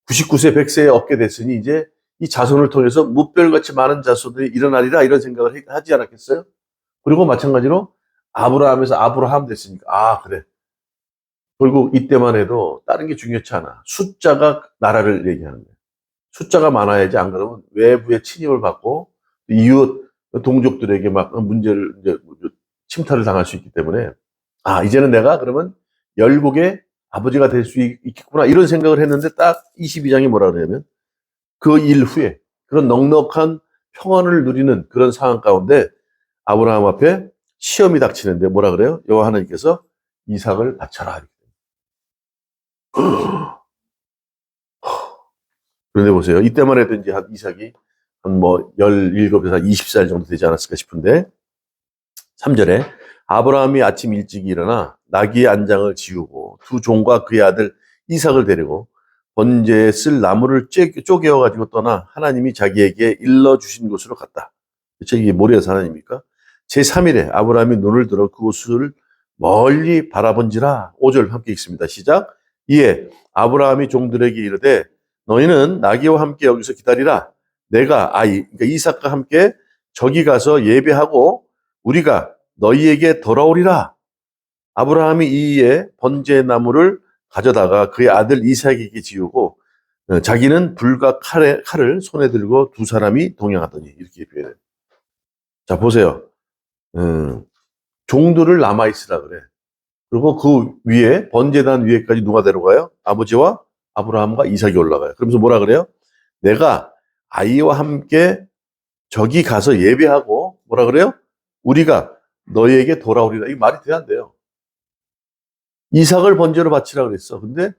99세, 100세에 얻게 됐으니 이제 이 자손을 통해서 무별같이 많은 자손들이 일어나리라 이런 생각을 하지 않았겠어요? 그리고 마찬가지로 아브라함에서 아브라함 됐으니까 아 그래. 결국 이때만 해도 다른 게 중요치 않아. 숫자가 나라를 얘기하는 거예요. 숫자가 많아야지 안 그러면 외부의 침입을 받고 이웃 동족들에게 막 문제를 이제 침탈을 당할 수 있기 때문에 아 이제는 내가 그러면 열국의 아버지가 될 수 있겠구나 이런 생각을 했는데 딱 22장이 뭐라 그러냐면 그 일 후에 그런 넉넉한 평안을 누리는 그런 상황 가운데 아브라함 앞에 시험이 닥치는데 뭐라 그래요? 여호와 하나님께서 이삭을 바쳐라. 그런데 보세요. 이때만 해도 이제 이삭이 한 뭐 17에서 20살 정도 되지 않았을까 싶은데 3절에 아브라함이 아침 일찍 일어나 나귀의 안장을 지우고 두 종과 그의 아들 이삭을 데리고 번제에 쓸 나무를 쪼개어가지고 떠나 하나님이 자기에게 일러주신 곳으로 갔다. 그쵸? 이게 모리아서 하나님입니까? 제3일에 아브라함이 눈을 들어 그곳을 멀리 바라본지라. 5절 함께 읽습니다. 시작. 이에 아브라함이 종들에게 이르되 너희는 나귀와 함께 여기서 기다리라. 내가 그러니까 이삭과 함께 저기 가서 예배하고 우리가 너희에게 돌아오리라. 아브라함이 이에 번제 나무를 가져다가 그의 아들 이삭에게 지우고 자기는 불과 칼을 손에 들고 두 사람이 동행하더니 이렇게 표현해요. 자 보세요. 종들을 남아있으라 그래. 그리고 그 위에 번제단 위에까지 누가 데려가요? 아버지와 아브라함과 이삭이 올라가요. 그러면서 뭐라 그래요? 내가 아이와 함께 저기 가서 예배하고 뭐라 그래요? 우리가 너희에게 돌아오리라. 이게 말이 돼야 안 돼요. 이삭을 번제로 바치라 그랬어. 근데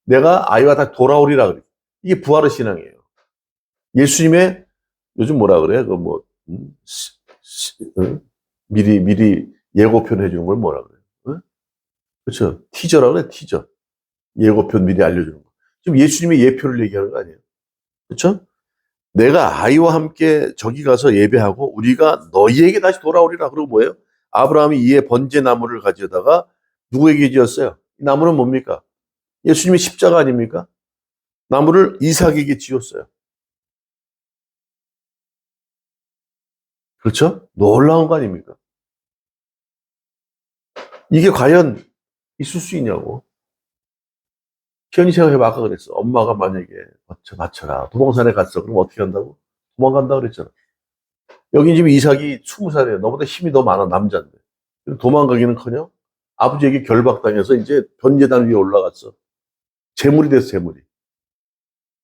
내가 아이와 다 돌아오리라 그래. 이게 부활의 신앙이에요. 예수님의 요즘 뭐라 그래? 그 뭐 미리 예고편 해주는 걸 뭐라 그래? 그렇죠. 티저라 그래. 티저. 예고편 미리 알려주는 거. 지금 예수님의 예표를 얘기하는 거 아니에요? 그렇죠? 내가 아이와 함께 저기 가서 예배하고 우리가 너희에게 다시 돌아오리라. 그리고 뭐예요? 아브라함이 이에 번제 나무를 가져다가 누구에게 지었어요? 이 나무는 뭡니까? 예수님의 십자가 아닙니까? 나무를 이삭에게 지었어요. 그렇죠? 놀라운 거 아닙니까? 이게 과연 있을 수 있냐고. 현이 생각해봐. 아까 그랬어. 엄마가 만약에 맞춰라. 도봉산에 갔어. 그럼 어떻게 한다고? 도망간다 그랬잖아. 여기 지금 이삭이 20살이에요. 너보다 힘이 더 많아. 남자인데. 도망가기는커녕 아버지에게 결박당해서 이제 변제단 위에 올라갔어. 재물이 됐어. 재물이.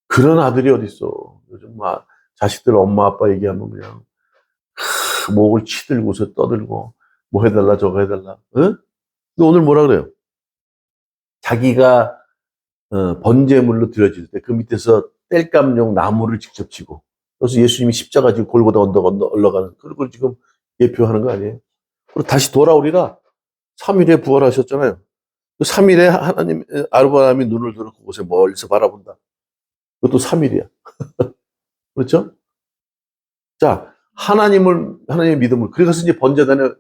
그런 아들이 어딨어. 요즘 막 자식들 엄마 아빠 얘기하면 그냥 목을 치들고서 떠들고 뭐 해달라 저거 해달라. 응? 근데 오늘 뭐라 그래요? 자기가 번제물로 드려질 때 그 밑에서 땔감용 나무를 직접 치고, 그래서 예수님이 십자가 지고 골고다 언덕 올라가는 그걸 지금 예표하는 거 아니에요? 그리고 다시 돌아오리라. 3일에 부활하셨잖아요. 3일에 하나님 아브라함이 눈을 들어 그곳에 멀리서 바라본다. 그것도 3일이야. 그렇죠? 자, 하나님의 믿음을, 그래서 이제 번제단에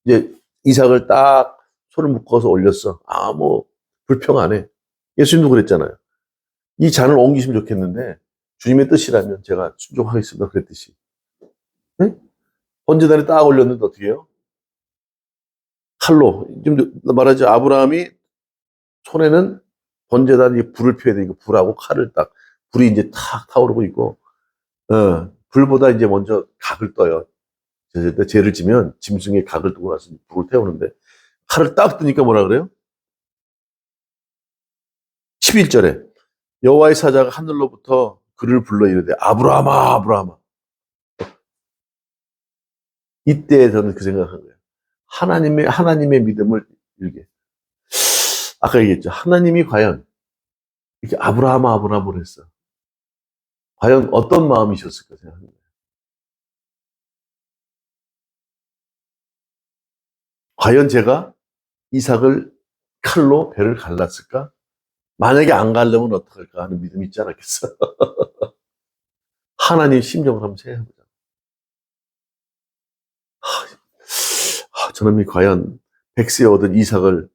이제 이삭을 딱 손을 묶어서 올렸어. 뭐 불평 안 해. 예수님도 그랬잖아요. 이 잔을 옮기시면 좋겠는데 주님의 뜻이라면 제가 순종하겠습니다. 그랬듯이. 네? 번제단에 딱 올렸는데 어떻게 해요? 칼로. 지금 말하지, 아브라함이 손에는 번제단이 불을 펴야 되니까 불하고 칼을 딱, 불이 이제 탁 타오르고 있고, 불보다 이제 먼저 각을 떠요. 죄를 지면 짐승의 각을 뜨고 나서 불을 태우는데, 칼을 딱 뜨니까 뭐라 그래요? 11절에 여호와의 사자가 하늘로부터 그를 불러 이르되 아브라함아 아브라함아. 이때 저는 그 생각한 거예요. 하나님의 믿음을 이렇게, 아까 얘기했죠. 하나님이 과연 이렇게 아브라함아 아브라함을 했어. 과연 어떤 마음이셨을까 생각합니다. 과연 제가 이삭을 칼로 배를 갈랐을까? 만약에 안 갈려면 어떡할까 하는 믿음이 있지 않았겠어. 하나님 심정을 한번 생각해보자. 저놈이 과연 백세에 얻은 이삭을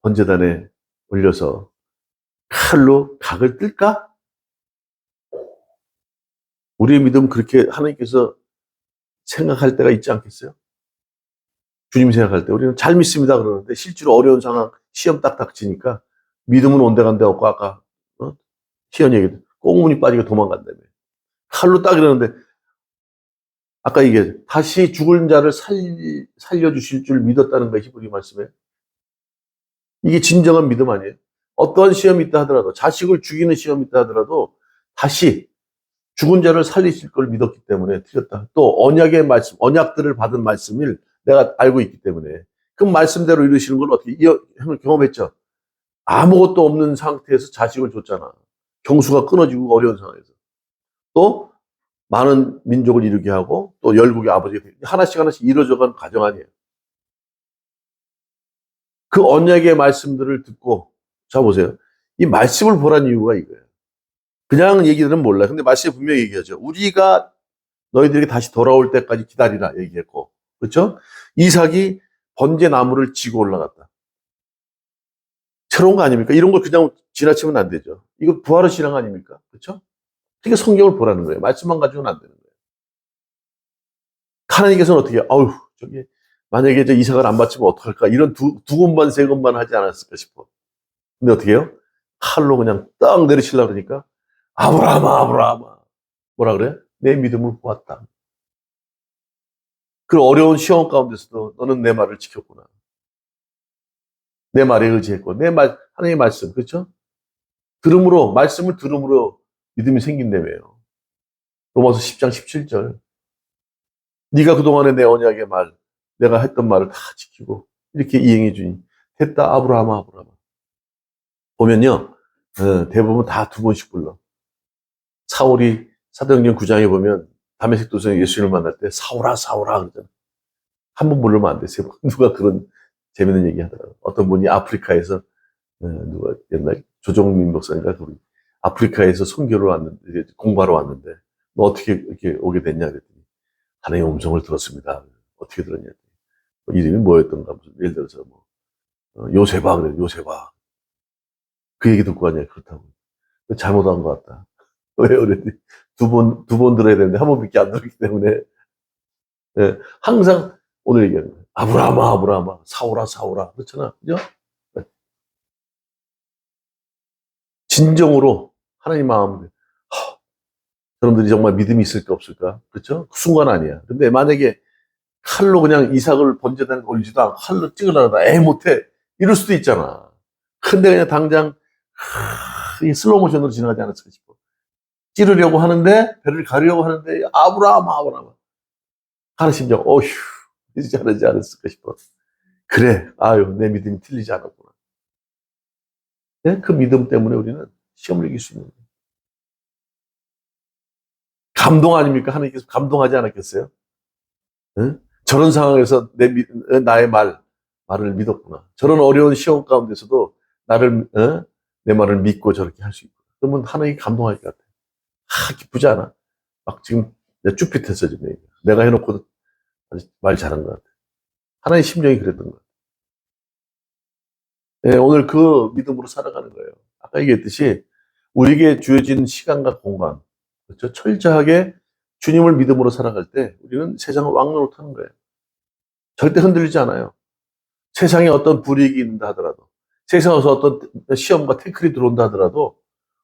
번제단에 올려서 칼로 각을 뜰까? 우리의 믿음 그렇게 하나님께서 생각할 때가 있지 않겠어요? 주님 생각할 때 우리는 잘 믿습니다 그러는데 실제로 어려운 상황, 시험 딱 닥치니까 믿음은 온데간데 없고, 아까 희연 얘기도 꽁무니 빠지게 도망간다며. 칼로 딱 이러는데, 아까 이게 다시 죽은 자를 살려주실 줄 믿었다는 거 히브리 말씀에. 이게 진정한 믿음 아니에요? 어떠한 시험이 있다 하더라도, 자식을 죽이는 시험이 있다 하더라도 다시 죽은 자를 살리실 걸 믿었기 때문에 틀렸다. 또 언약의 말씀, 언약들을 받은 말씀을 내가 알고 있기 때문에 그 말씀대로 이루시는 걸 어떻게 경험했죠? 아무것도 없는 상태에서 자식을 줬잖아. 경수가 끊어지고 어려운 상황에서. 또 많은 민족을 이루게 하고 또 열국의 아버지가 하나씩 하나씩 이루어져가는 과정 아니에요. 그 언약의 말씀들을 듣고, 자 보세요. 이 말씀을 보란 이유가 이거예요. 그냥 얘기들은 몰라요. 근데 말씀에 분명히 얘기하죠. 우리가 너희들에게 다시 돌아올 때까지 기다리라 얘기했고, 그렇죠? 이삭이 번제 나무를 지고 올라갔다. 새로운 거 아닙니까? 이런 걸 그냥 지나치면 안 되죠. 이거 부활의 신앙 아닙니까? 그렇죠? 그러니까 성경을 보라는 거예요. 말씀만 가지고는 안 되는 거예요. 하나님께서는 어떻게, 저기 만약에 저 이삭을 안 바치면 어떡할까? 이런 두 권만 세 권만 하지 않았을까 싶어. 근데 어떻게 해요? 칼로 그냥 딱 내리치려고 그러니까 아브라함아 아브라함아, 뭐라 그래? 내 믿음을 보았다. 그 어려운 시험 가운데서도 너는 내 말을 지켰구나. 내 말에 의지했고, 하나님의 말씀, 그렇죠? 말씀을 들음으로 믿음이 생긴다며요. 로마서 10장 17절. 네가 그동안에 내 언약의 말, 내가 했던 말을 다 지키고 이렇게 이행해 주니 됐다 아브라함아 아브라함아. 보면요, 대부분 다 두 번씩 불러. 사울이 사도행전 9장에 보면 다메섹 도성에 예수님을 만날 때 사울아 사울아 그러잖아. 한 번 부르면 안 돼. 누가 그런 재밌는 얘기 하더라고. 어떤 분이 아프리카에서 누가 옛날 조정민 목사님과 우리 아프리카에서 선교를 왔는데, 공부하러 왔는데, 너 어떻게 이렇게 오게 됐냐 그랬더니, 하나님의 음성을 들었습니다. 어떻게 들었냐. 이름이 뭐였던가, 무슨, 예를 들어서 뭐, 요세바, 그래, 요세바. 그 얘기 듣고 가냐, 그렇다고. 잘못한 것 같다. 왜 그랬더니, 두 번 들어야 되는데, 한 번밖에 안 들었기 때문에, 예, 항상 오늘 얘기하는 거예요. 아브라함아, 아브라함아, 사오라, 사오라. 그렇잖아. 그죠? 진정으로 하나님 마음을, 여러분들이 정말 믿음이 있을까 없을까? 그렇죠? 그 순간 아니야. 근데 만약에 칼로 그냥 이삭을 번제단에 올리지도 않고 칼로 찍으려다 애 못해. 이럴 수도 있잖아. 근데 그냥 당장 슬로우 모션으로 지나가지 않았을까 싶어. 찌르려고 하는데 배를 가르려고 하는데 아브라함 아브라함 하는 심정 어휴 이러지 않지 않았을까 싶어. 그래 아유 내 믿음이 틀리지 않았구나. 네? 그 믿음 때문에 우리는 시험을 이길 수 있는 거예요. 감동 아닙니까? 하나님께서 감동하지 않았겠어요? 네? 저런 상황에서 나의 말을 믿었구나. 저런 어려운 시험 가운데서도 내 말을 믿고 저렇게 할 수 있구나. 그러면 하나님이 감동할 것 같아. 기쁘지 않아? 막 지금 쭉 pit했어, 지금. 내가 해놓고 말 잘한 것 같아. 하나의 심정이 그랬던 것 같아. 네, 오늘 그 믿음으로 살아가는 거예요. 아까 얘기했듯이 우리에게 주어진 시간과 공간, 그렇죠? 철저하게 주님을 믿음으로 살아갈 때 우리는 세상을 왕노로 타는 거예요. 절대 흔들리지 않아요. 세상에 어떤 불이익이 있는다 하더라도, 세상에서 어떤 시험과 태클이 들어온다 하더라도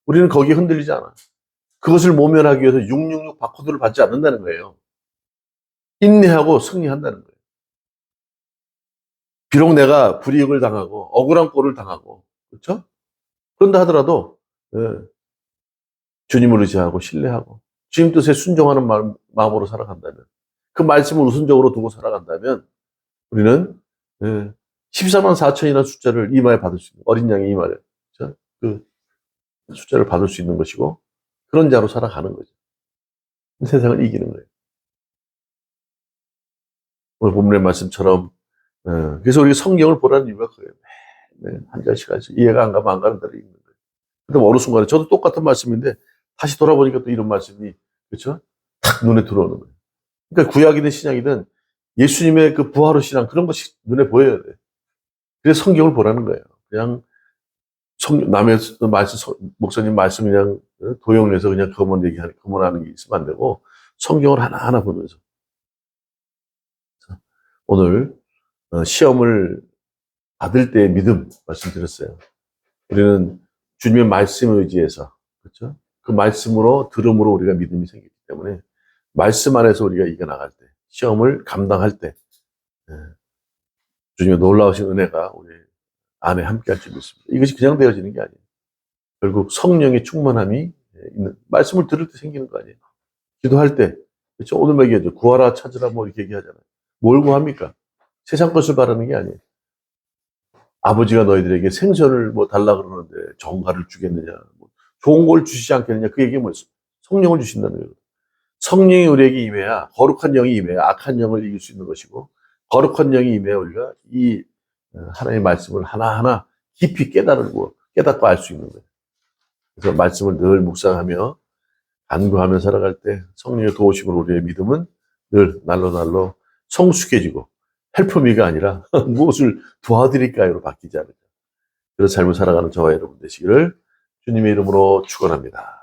우리는 거기에 흔들리지 않아요. 그것을 모면하기 위해서 666 바코드를 받지 않는다는 거예요. 인내하고 승리한다는 거예요. 비록 내가 불이익을 당하고 억울한 꼴을 당하고 그렇죠? 그런다 하더라도 주님을 의지하고 신뢰하고 주님 뜻에 순종하는 마음으로 살아간다면 그 말씀을 우선적으로 두고 살아간다면 우리는 14만 4천이라는 숫자를 이마에 받을 수 있는 어린 양의 이마에 그렇죠? 그 숫자를 받을 수 있는 것이고 그런 자로 살아가는 거죠. 세상을 이기는 거예요. 오늘 본문의 말씀처럼 그래서 우리가 성경을 보라는 이유가 그래요. 한 절씩 하죠. 이해가 안 가면 안 가는 대로 읽는 거예요. 근데 어느 순간에 저도 똑같은 말씀인데 다시 돌아보니까 또 이런 말씀이 그렇죠? 탁 눈에 들어오는 거예요. 그러니까 구약이든 신약이든 예수님의 그 부활의 신앙 그런 것이 눈에 보여야 돼. 그래서 성경을 보라는 거예요. 그냥 남의 말씀 목사님 말씀 그냥 도용해서 그냥 그만하는 게 있으면 안 되고 성경을 하나하나 보면서 오늘 시험을 받을 때의 믿음 말씀드렸어요. 우리는 주님의 말씀을 의지해서 그렇죠? 그 말씀으로 들음으로 우리가 믿음이 생기기 때문에 말씀 안에서 우리가 이겨나갈 때 시험을 감당할 때 주님의 놀라우신 은혜가 우리 안에 함께할 줄 믿습니다. 이것이 그냥 되어지는 게 아니에요. 결국 성령의 충만함이 있는 말씀을 들을 때 생기는 거 아니에요. 기도할 때 그렇죠? 오늘 얘기하죠. 구하라 찾으라 뭐 이렇게 얘기하잖아요. 뭘 구합니까? 세상 것을 바라는 게 아니에요. 아버지가 너희들에게 생선을 뭐 달라 그러는데 정가를 주겠느냐, 뭐 좋은 걸 주시지 않겠느냐, 그 얘기가 뭐였어? 성령을 주신다는 거예요. 성령이 우리에게 임해야, 거룩한 영이 임해야 악한 영을 이길 수 있는 것이고, 거룩한 영이 임해야 우리가 이 하나님의 말씀을 하나하나 깊이 깨달고 알 수 있는 거예요. 그래서 말씀을 늘 묵상하며 간구하며 살아갈 때 성령의 도우심으로 우리의 믿음은 늘 날로 성숙해지고 헬프미가 아니라 무엇을 도와드릴까요로 바뀌지 않을까. 그래서 삶을 살아가는 저와 여러분 되시기를 주님의 이름으로 축원합니다.